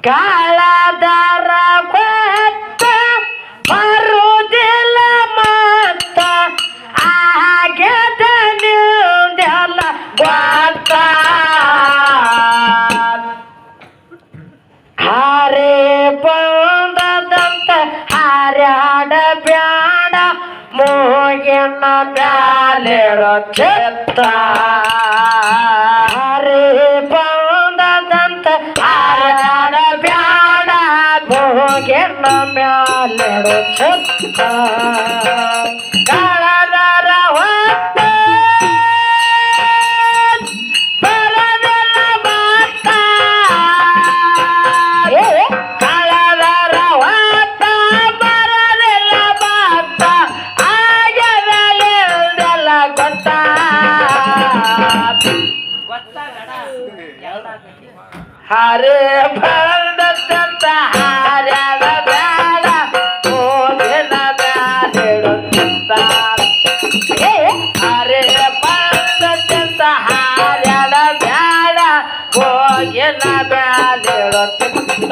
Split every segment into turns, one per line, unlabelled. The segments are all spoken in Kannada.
ಕಾಳದಾರ ಗೊತ್ತ ಬರುವುದಿಲ್ಲ ಮತ್ತ ಆಗ್ಯದ ನಿಂದೆಲ್ಲ ಗೊತ್ತ ಹಾರೇ ಬಂದದಂತ ಹಾರ್ಯಾಡ ಬ್ಯಾಡ ಮೋಗಿನ ಮ್ಯಾಲಿರೋ ಚಿತ್ತ ಹಾರೇ ಬಂದದಂತ ಹಾರ್ಯಾಡ ಬ್ಯಾಡ ಮೋಗಿನ ಮ್ಯಾಲಿರೋ ಚಿತ್ತ ಕಾಳದಾರ ಹೊತ್ತ ಬರದಿಲ್ಲ ಮತ್ತ ಕಾಳದಾರ ಹೊತ್ತ ಬರದಿಲ್ಲ ಮತ್ತ ಆಗದಲ್ಲ ಗೊತ್ತ ಹರೇ ಬಂದಂತ ಹಾರ್ಯಾಡ ಬ್ಯಾಡ ಹೋಗಿನ ಬ್ಯಾಡಿಡುತ್ತ ಹರೇ ಬಂದಂತ ಹಾರ್ಯಾಡ ಬ್ಯಾಡ ಹೋಗಿನ ಬ್ಯಾಡಿಡುತ್ತ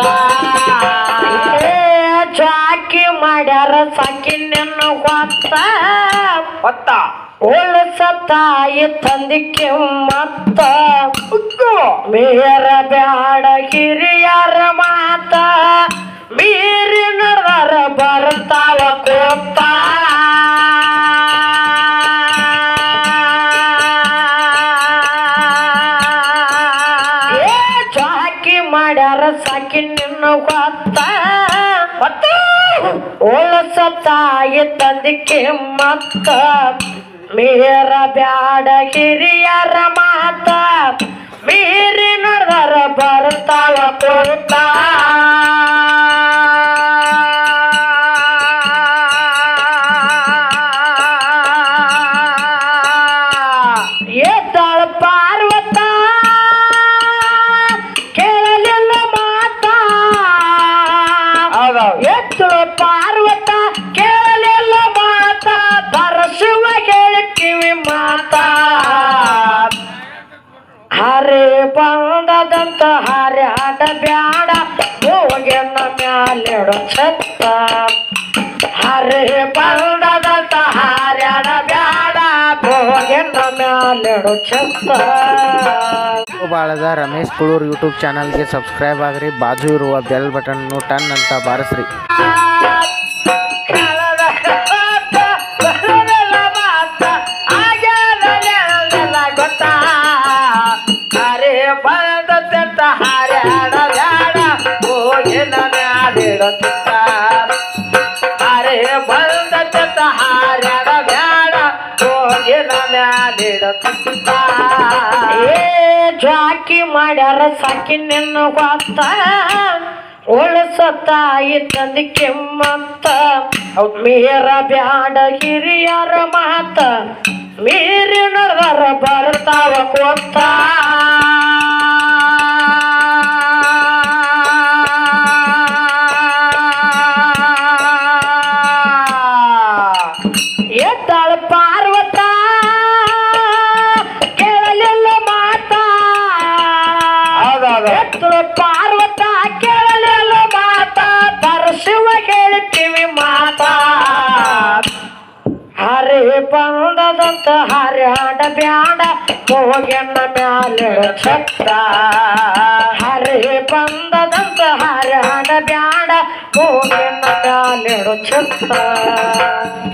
ಚಾಕಿ ಮಾಡ್ಯಾರ ಸಾಕಿ ನಿನ್ನ ಹೊತ್ತ ಉಳಸ ತಾಯಿ ತಂದಿಕ್ಕೆ ಮತ್ತ ಮೇರ ಬ್ಯಾಡ ಹಿರಿಯರ ಮಾತ ಮೀರಿ ನಡೆದಾರ ಬರ್ತಾವ ಕೋಪ ಚಾಕಿ ಮಾಡ್ಯಾರ ಸಾಕಿ ನಿನ್ನ ಹೊತ್ತ ಉಳಸ ತಾಯಿ ತಂದಿಕ್ಕೆ ಮತ್ತ ಮೇರ ಬ್ಯಾಡ ಹಿರಿಯರ ಮಾತ ಮೀರಿ ನಡೆದರ ಬರ್ತಾವ ಕೊಡ್ತ ಎದ್ದಾಳ ಪಾರ್ವತ ಕೇಳಲಿಲ್ಲ ಮಾತ ಎತ್ತಳ ಪಾರ್ವತ ಕೇಳಲಿಲ್ಲ ಮಾತ ಪರಶಿವ ಕಿವಿ ಮಾತ ಹರೇ ಬಂದದಂತ ಹಾರ್ಯಾಡ ಬ್ಯಾಡ ಹೋಗಿನ ಮ್ಯಾಲಿಡೋ ಛತ್ತ ಹರೇ ಬಂದದಂತ ಹಾರ್ಯಾಡ ಬ್ಯಾಡ ಹೋಗಿನ ಮ್ಯಾಲಿಡೋ ಛತ್ತ
ಬಾಳದ ರಮೇಶ್ ಕುಳೂರ್ ಯೂಟ್ಯೂಬ್ ಚಾನಲ್ಗೆ ಸಬ್ಸ್ಕ್ರೈಬ್ ಆಗ್ರಿ ಬಾಜು ಇರುವ ಬೆಲ್ ಬಟನ್ ಟನ್ ಅಂತ ಬಾರಿಸ್ರಿ
ಬಂದಂತ ಹಾರ್ಯಾಡ ಬ್ಯಾಡ ಹೋಗಿನ ಮ್ಯಾಲಿಡುತ್ತ ಹರೇ ಬಂದಂತ ಹಾರ್ಯಾಡ ಬ್ಯಾಡ ಹೋಗಿನ ಮ್ಯಾಲಿಡುತ್ತ ಜಾಕಿ ಮಾಡ್ಯಾರ ಸಾಕಿ ನಿನ್ನ ಹೊತ್ತ ಉಳಸ ತಾಯಿ ತಂದಿಕ್ಕೆ ಮತ್ತ ಮೇರ ಬ್ಯಾಡ ಹಿರಿಯರ ಮಾತ ಮೀರಿ ನಡೆದಾರ ಬರ್ತಾವ ಕೊತ್ತ ಎದ್ದಾಳ ಪಾರ್ವತ ಕೇಳಲಿಲ್ಲ ಮಾತ ಎತ್ತಳ ಪಾರ್ವತ ಕೇಳಲಿಲ್ಲ ಮಾತ ಪರಶಿವ ಕೇಳ್ತೀವಿ ಮಾತ ಹರೇ ಬಂದದಂತ ಹಾರ್ಯಾಡ ಬ್ಯಾಡ ಹೋಗಿನ ಮ್ಯಾಲಿಡೋ ಛತ್ತ ಹರೇ ಬಂದದಂತ ಹಾರ್ಯಾಡ ಬ್ಯಾಡ ಹೋಗಿನ ಮ್ಯಾಲಿಡೋ ಛತ್ತ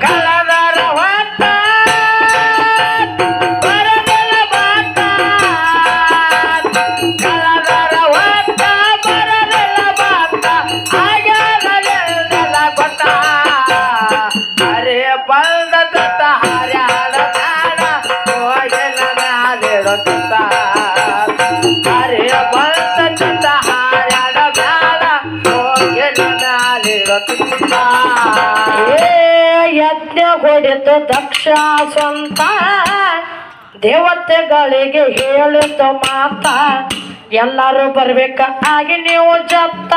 ಕಳದಾರ ಹೊತ್ತ ಬರದಿಲ್ಲ ಮಾತ ಕಳದಾರ ಹೊತ್ತ ಬರದಿಲ್ಲ ಮಾತ ಆಗದಲ್ಲ ಗೊತ್ತ ಹರೇ ಬಂದದಂತ ಹಾರ್ಯಾಡ ಬ್ಯಾಡ ಹೋಗಿನ ಮ್ಯಾಲಿಡೋ ಛತ್ತ ಹರೇ ಬಂದದಂತ ಹಾರ್ಯಾಡ ಬ್ಯಾಡ ಹೋಗಿನ ಮ್ಯಾಲಿಡೋ ಛತ್ತ ಯಜ್ಞ ಹೊಡೆದು ದಕ್ಷ ಸ್ವಂತ ದೇವತೆಗಳಿಗೆ ಹೇಳಿದ ಮಾತ ಎಲ್ಲರೂ ಬರ್ಬೇಕ ಆಗಿ ನೀವು ಜತ್ತ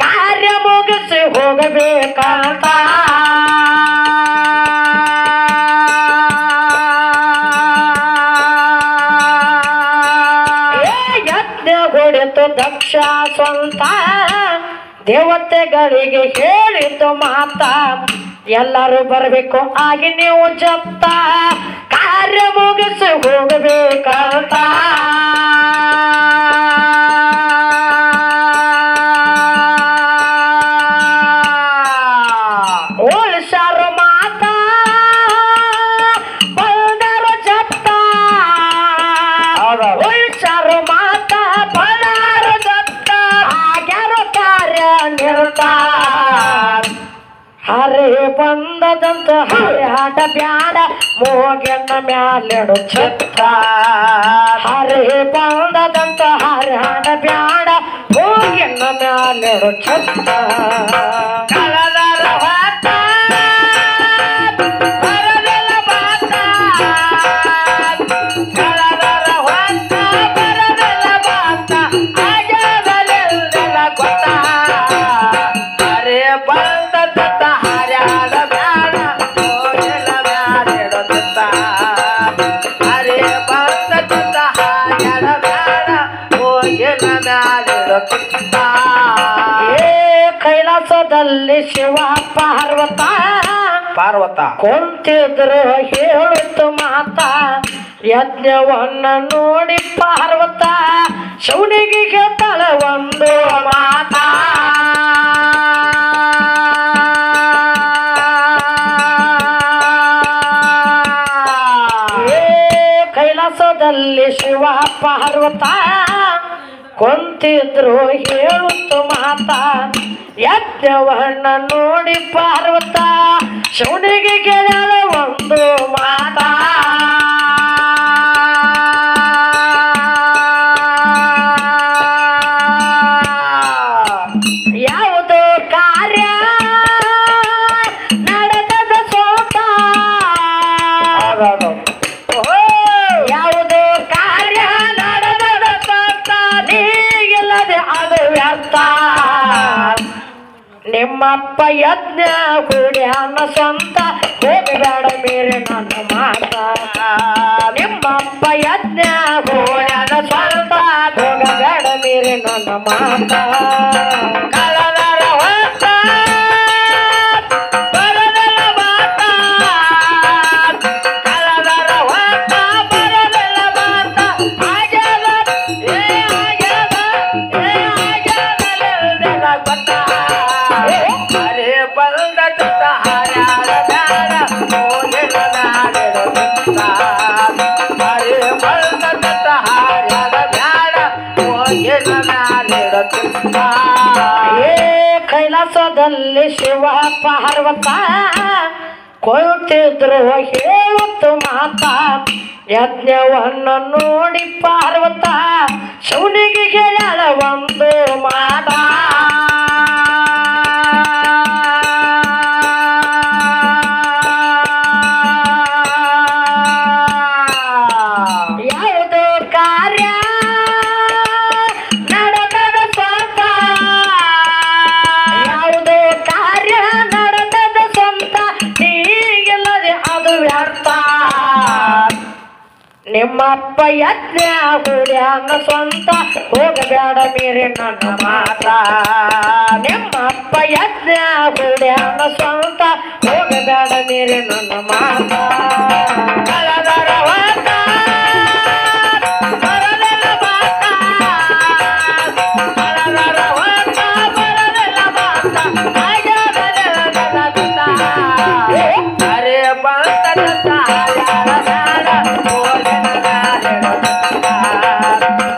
ಕಾರ್ಯ ಮುಗಿಸಿ ಹೋಗಬೇಕಂತ ಯಜ್ಞ ಹೊಡೆದು ದಕ್ಷ ಸ್ವಂತ ಪಾರ್ವತ ದೇವತೆಗಳಿಗೆ ಹೇಳಿತು ಮಾತ ಎಲ್ಲರೂ ಬರಬೇಕು ಆಗಿ ನೀವು ಜಪ್ತ ಕಾರ್ಯ ಮುಗಿಸಿ ಹೋಗಬೇಕಂತ ಓಳಿಸಾರು ಮಾತ ಬಂದರು ಜಪ್ತ ಓಳಿಸಾರು ಮಾತ ಬಂದರು ಜಪ್ತ ಆಗ್ಯಾರು ಕಾರ್ಯ ನಿರತ ಹರೇ ಬಂದದಂತ ಹರ್ಯಾಟ ಬ್ಯಾಡ ಮೋಗೆನ್ನ ಮ್ಯಾಲೆಡು ಛತ್ರ ಹರೇ ಬಂದದಂತ ಹರ್ಯಾಟ ಬ್ಯಾಡ ಮೋಗೆನ್ನ ಮ್ಯಾಲೆಡು ಛತ್ರ ಕಳದರ ಹೊತ್ತ ಬರದೆಲ್ಲ ಬಾತ ಕಳದರ ಹೊತ್ತ ಬರದೆಲ್ಲ ಬಾತ ಆಗ್ಯಾದಲೆಲ್ಲ ಗೊತ್ತ ಹರೇ ಬಂದದಂತ ಹರ್ಯಾಡ ಬ್ಯಾಡ ಮೋಗೆನ್ನ ಮ್ಯಾಲೆಡು ಛತ್ರ ಹರೇ ಬಂದದಂತ ಹರ್ಯಾಡ ಬ್ಯಾಡ ಮೋಗೆನ್ನ ಮ್ಯಾಲೆಡು ಛತ್ರ ಕೈಲಾಸದಲ್ಲಿ ಶಿವ ಪಾರ್ವತ ಕುಂತಿದ್ರು ಹೇಳುತ್ತು ಮಾತ ಯಜ್ಞವನ್ನ ನೋಡಿ ಪಾರ್ವತ ಶಿವನಿಗೆ ಕೇಳ್ತಾಳ ಒಂದು ಮಾತ ಕೈಲಾಸದಲ್ಲಿ ಶಿವ ಪಾರ್ವತ ಕುಂತಿದ್ರು ಹೇಳುತ್ತು ಮಾತ ಯಜ್ಞವನ್ನ ನೋಡಿ ಪಾರ್ವತ ಶಿವನಿಗೆ ಕೇಳಲ ಒಂದು ಮಾತ ಯಾವುದೋ ಕಾರ್ಯ ನಡೆದದ ಸೋತ ಯಾವುದೋ ಕಾರ್ಯ ನಡೆದದ ಸೋತ ನೀಗಿಲ್ಲದೆ ಅದು ವ್ಯರ್ಥ ನಿಮ್ಮಪ್ಪ ಯಜ್ಞ ಹುಡ್ಯಾನ ಸ್ವಂತ ಹೋಗಬೇಡ ಮೇರೆ ನನ್ನ ಮಾತ ನಿಮ್ಮಪ್ಪ ಯಜ್ಞ ಹುಡ್ಯಾನ ಸ್ವಂತ ಹೋಗಬೇಡ ಮೇರೆ ನನ್ನ ಮಾತ ಕಳದರ ಹೊತ್ತ ಬರದೆಲ್ಲ ಮಾತ ಕಳದರ ಹೊತ್ತ ಬರದೆಲ್ಲ ಮಾತ ಆಗ್ಯದ ಆಗ್ಯದಲೆಲ್ಲ ಗೊತ್ತ ಹರೇ ಬಂದದಂತ ಹರ್ಯಾಡ ಬ್ಯಾಡ ಮೋಗೆನ್ನ ಮ್ಯಾಲೆಡು ಛತ್ರ ಹರೇ ಬಂದದಂತ ಹರ್ಯಾಡ ಬ್ಯಾಡ ಮೋಗೆನ್ನ ಮ್ಯಾಲೆಡು ಛತ್ರ ಕೈಲಾಸದಲ್ಲಿ ಶಿವ ಪಾರ್ವತ ಕುಳಿತಿದ್ರು ಹೇಳುತ್ತು ಮಾತ ಯಜ್ಞವನ್ನ ನೋಡಿ ಪಾರ್ವತ ಶಿವನಿಗೆ ಕೇಳಲ ಒಂದು ಮಾತ ಯಾವುದೋ ಕಾರ್ಯ ನಡೆದದ ಸ್ವಂತ ಯಾವುದೋ ಕಾರ್ಯ ನಡೆದದ ಸ್ವಂತ ಹೀಗಿಲ್ಲದೆ ಅದು ವ್ಯರ್ಥ ನಿಮ್ಮಪ್ಪ ಯಜ್ಞ ಹುಡ್ಯಾನ ಸ್ವಂತ ಹೋಗಬೇಡ ಮೇರೆ ನನ್ನ ಮಾತ ನಿಮ್ಮಪ್ಪ ಯಜ್ಞ ಹುಡ್ಯಾನ ಸ್ವಂತ ಹೋಗಬೇಡ ಮೇರೆ ನನ್ನ ಮಾತ ಕಳದರ ಹೊತ್ತ ಬರದೆಲ್ಲ ಮಾತ ಕಳದರ ಹೊತ್ತ ಬರದೆಲ್ಲ ಮಾತ ಆಗ್ಯದಲೆಲ್ಲ ಗೊತ್ತ ಹರೇ ಬಂದದಂತ ಹರ್ಯಾಡ ಬ್ಯಾಡ ಮೋಗೆನ್ನ ಮ್ಯಾಲೆಡು ಛತ್ರ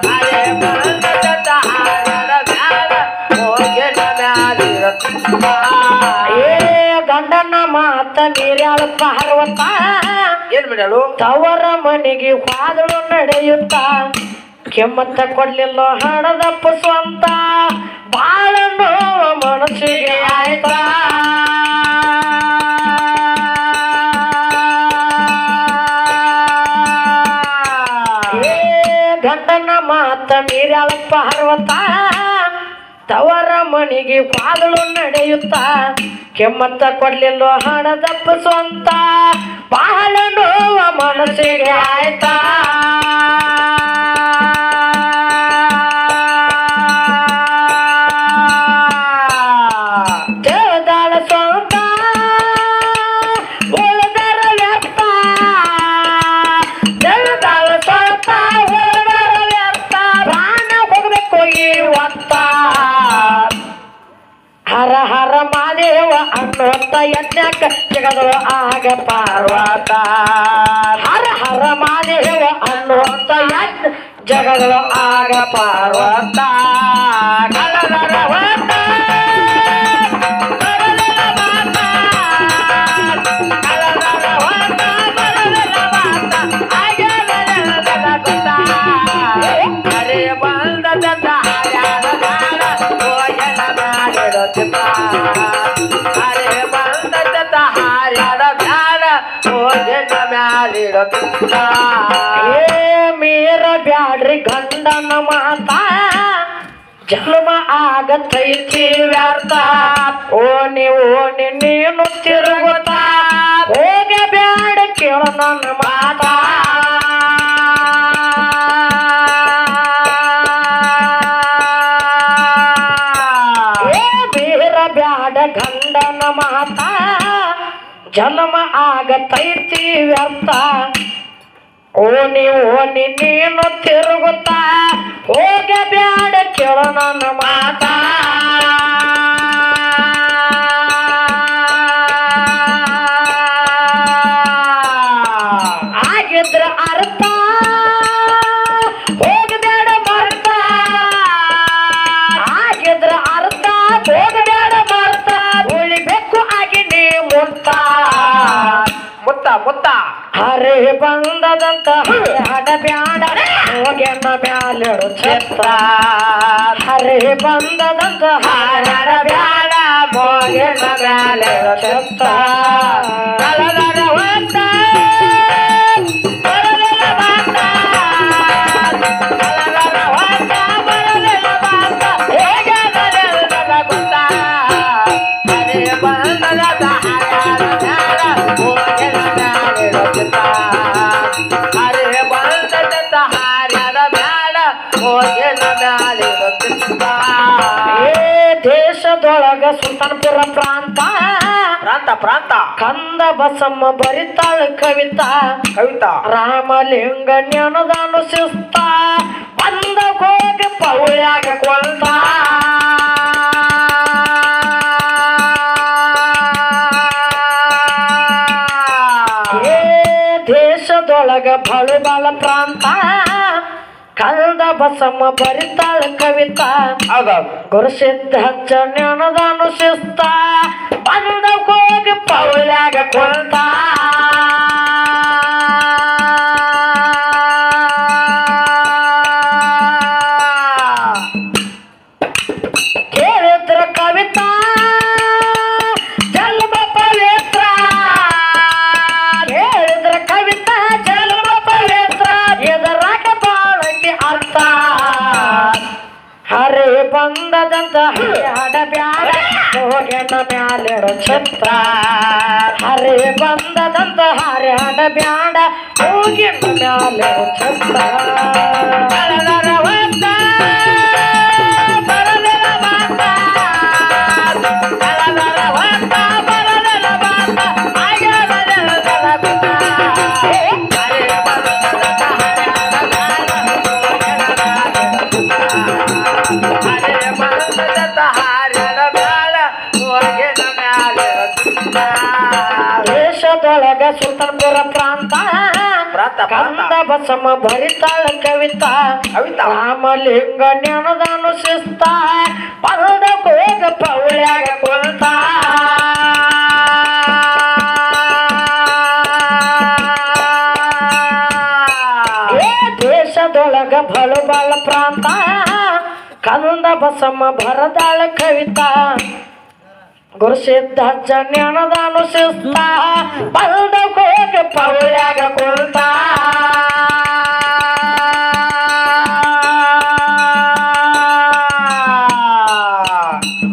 ಹರೇ ಬಂದದಂತ ಹರ್ಯಾಡ ಬ್ಯಾಡ ಮೋಗೆನ್ನ ಮ್ಯಾಲೆಡು ಛತ್ರ ಗಂಡನ ಮಾತ ಮೀರ್ಯಾಳ ಪಾರ್ವತ ಏನ್ ಮಾಡ್ಯಾಳು ತವರ ಮನೆಗೆ ಹೋದಳು ನಡೆಯುತ್ತ ಕೆಮ್ಮತ್ತ ಕೊಡ್ಲಿಲ್ಲ ಹಣದಪ್ಪ ಸ್ವಂತ ಬಾಳ ನೋವ ಮನಸ್ಸಿಗೆ ಆಯ್ತಾ ಗಂಡನ ಮಾತ ಮೀರ್ಯಾಳ ಪಾರ್ವತ ತವರ ಮನೆಗೆ ಹೋದಳು ನಡೆಯುತ್ತ ಕೆಮ್ಮತ್ತ ಕೊಡ್ಲಿಲ್ಲ ಹಣದಪ್ಪ ಸ್ವಂತ ಬಹಳ ನೋವ ಮನಸ್ಸಿಗೆ ಆಯ್ತಾ ಅನ್ನುವಂತ ಯಜ್ಞಕ್ಕ ಜಗದಳು ಆಗ ಪಾರ್ವತ ಹರ ಹರ ಮಾದೇವ ಅನ್ನುವಂತ ಯಜ್ಞ ಜಗದಳು ಆಗ ಪಾರ್ವತ ಮೇರ ಬ್ಯಾಡ್ರಿ ಗಂಡನ ಮಾತ ಜನ್ಮ ಆಗತೈತಿ ವ್ಯರ್ಥ ಓನಿ ನೀನು ತಿರುಗುತ್ತ ಹೋಗ ಬ್ಯಾಡ ಕೇಳ ನನ್ನ ಮಾತ ಮೇರ ಬ್ಯಾಡ ಗಂಡನ ಮಾತ ಜನ್ಮ ಆಗತೈತಿ ವ್ಯರ್ಥ ಓನಿ ನೀನು ತಿರುಗುತ್ತಾ ಹೋಗ ಬ್ಯಾಡ ಕೇಳ ನನ್ನ ಮಾತ ಆಗಿದ್ರ ಅರ್ಥ ಹೋಗ ಬ್ಯಾಡ ಮರ್ತ ಆಗಿದ್ರ ಅರ್ಥ ಹೋಗ ಬ್ಯಾಡ ಮರ್ತ ಉಳಿಬೇಕು ಆಗಿ ನೀ ಮುಟ್ಟ ಮುತ್ತ ಹರೇ ಬಂದದಂತ ಹಡ ಬ್ಯಾಡ ಹೋಗೆನ್ನ ಮ್ಯಾಲೆಡು ಚಿತ್ರ ಹರೇ ಬಂದದಂತ ಹಾಡ ಬ್ಯಾಡ ಹೋಗೆನ್ನ ಮ್ಯಾಲೆಡು ಚಿತ್ರ ಕಳದರ ಹೊತ್ತ ಬರಲಿಲ್ಲ ಮಾತ ಕಳದರ ಹೊತ್ತ ಬರಲಿಲ್ಲ ಮಾತ ಹೇಗೆ ನಡೆದ ಗೊತ್ತ ಹರೇ ಬಂದದಂತ ಹಾಡ ಬ್ಯಾಡ ಹೋಗೆನ್ನ ಹರೇ ಬಂದದಂತ ಹಾರ್ಯಾಡ ಬ್ಯಾಡ ಹೋಗೆನ ಮ್ಯಾಲಿನ ದೇಶದೊಳಗ ಸುಲ್ತಾನ್ಪುರ ಪ್ರಾಂತ ಕಂದ ಬಸಮ್ಮ ಬರಿತಾಳ ಕವಿತಾ ರಾಮಲಿಂಗ ಜ್ಞಾನದಾನು ಶಿಸ್ತ ಬಂದ ಹೋಗಿ ಪೌಳ್ಯಾಗ ಕೊಂತ ದೇಶದೊಳಗ ಬಳುಬಾಳ ಪ್ರಾಂತ ಕಂದ ಬಸಮ್ಮ ಬರಿತಾಳ ಕವಿತಾ ಗುರುಸಿದ್ಧ ಜ್ಞಾನದಾನು ಶಿಸ್ತ ಬಂದ ಹೋಗಿ ಪೌಳ್ಯಾಗ ಕೊಂತ ಕೇಳಿದ್ರ ಕವಿತಾ ಜನ್ಮ ಪವಿತ್ರ ಕೇಳಿದ್ರ ಕವಿತಾ ಜನ್ಮ ಪವಿತ್ರ ಎದರಾಗ ಬಾಳಕ್ಕೆ ಅರ್ಥ ಹರೇ ಬಂದದಂತ ಹಾಡ ಬ್ಯಾಡ ಹೋಗೆನ ಮ್ಯಾಲೆಡು ಛತ್ರ ಹರೇ ಬಂದದಂತ ಹಾಡ ಬ್ಯಾಡ ಹೋಗೆನ ಮ್ಯಾಲೆಡು ಛತ್ರ ದೇಶದೊಳಗ ಸುಲ್ತಾನ್ಪುರ ಪ್ರಾಂತ ಕಂದ ಬಸಮ್ಮ ಬರಿತಾಳ ಕವಿತಾ ರಾಮಲಿಂಗ ಜ್ಞಾನದಾನು ಶಿಸ್ತ ಬಂದ ಹೋಗ ಪೌಳ್ಯಾಗ ಕೊಂತ ದೇಶದೊಳಗ ಬಳುಬಾಳ ಪ್ರಾಂತ ಕಂದ ಬಸಮ್ಮ ಬರದಾಳ ಕವಿತಾ ಗುರುಸಿದ್ಧ ಜ್ಞಾನದಾನು ಶಿಸ್ತ ಬಂದ ಹೋಗಿ ಪೌಳ್ಯಾಗ ಕೊಂತ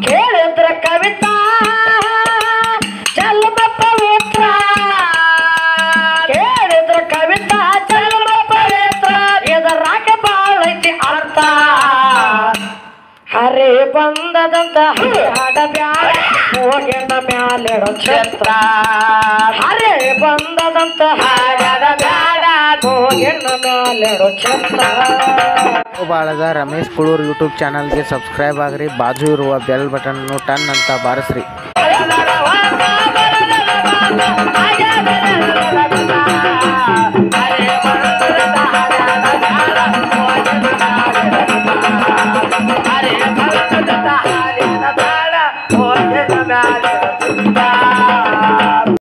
ಕೇಳಿದ್ರ ಕವಿತಾ ಜನ್ಮ ಪವಿತ್ರ ಕೇಳಿದ್ರ ಕವಿತಾ ಜನ್ಮ ಪವಿತ್ರ ಎದರಾಗ ಬಾಳೈತಿ ಅರ್ಥ ಹರೇ ಬಂದದಂತ ಹಾಡ ಬ್ಯಾಡ ಹೋಗೆನ ಮ್ಯಾಲೆಡು ಛತ್ರ ಹರೇ ಬಂದದಂತ ಹಾಡ ಬ್ಯಾಡ ಹೋಗೆನ ಮ್ಯಾಲೆಡು ಛತ್ರ
ಬಾಳದ ರಮೇಶ್ ಕುಳೂರ್ ಯೂಟ್ಯೂಬ್ ಚಾನಲ್ಗೆ ಸಬ್ಸ್ಕ್ರೈಬ್ ಆಗ್ರಿ ಬಾಜು ಇರುವ ಬೆಲ್ ಬಟನ್ ಟನ್ ಅಂತ ಬಾರಿಸ್ರಿ
ಆಗ್ಯಾದ